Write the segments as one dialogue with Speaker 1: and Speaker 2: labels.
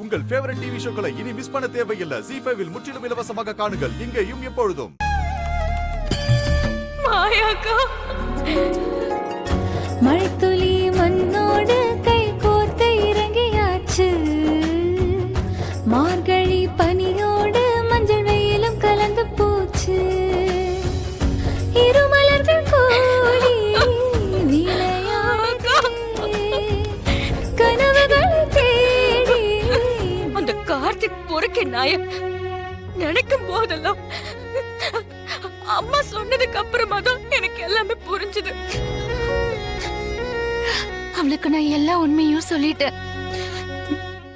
Speaker 1: உங்கள் favourite TV ஷோக்களை இனி miss பண்ண தேவையில்லை. ZEE5 இல் முற்றிலும் இலவசமாக காணுங்கள். இங்கேயும் எப்பொழுதும்.
Speaker 2: மாயாக்கா,
Speaker 3: மழைத்துளி மண்ணோடு கை கோர்த்து இறங்கியாச்சு. மார்கழி பனியோடு மஞ்சள் வெயிலும் கலந்து போச்சு. இருமலர்கள் கூடி கனவுகள் தேடி.
Speaker 2: அந்த கார்த்திக் பொறுக்கி நாய நினைக்கும் போதெல்லாம் அம்மா சொன்னதுக்கு அப்புறமா தான் எனக்கு எல்லாமே புரிஞ்சுது.
Speaker 4: அவளுக்கு நான் எல்லா உண்மையும் சொல்லிட்டேன்.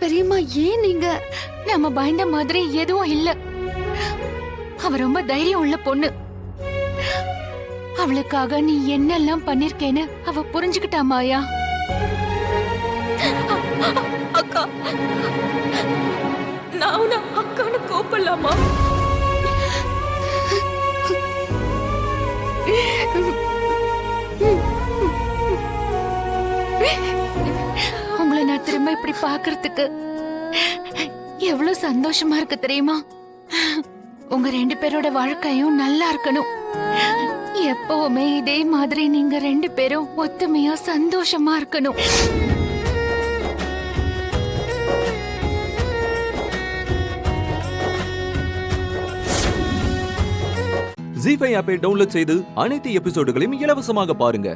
Speaker 4: பெரியம்மா, ஏன் நீங்க நம்ம பயந்த மாதிரி எதுவும் இல்ல. அவ ரொம்ப தைரியம் உள்ள பொண்ணு. அவளுக்காக நீ என்னெல்லாம் பண்ணிருக்கேன்னு அவ புரிஞ்சுக்கிட்டா மாயா.
Speaker 2: அக்கா, நான் உன்னை அக்கான்னு கூப்பிடலாமா?
Speaker 4: உங்களை நான் திரும்ப இப்படி பாக்குறதுக்கு எவ்வளவு சந்தோஷமா இருக்கு தெரியுமா? உங்க 2 பேரோட வாழ்க்கையும் நல்லா இருக்கணும். எப்பவுமே இதே மாதிரி நீங்க 2 பேரும் ஒத்துமையா சந்தோஷமா இருக்கணும்.
Speaker 5: ZEE5 ஆப்பை டவுன்லோட் செய்து அனைத்து எபிசோடுகளையும் இலவசமாக பாருங்க.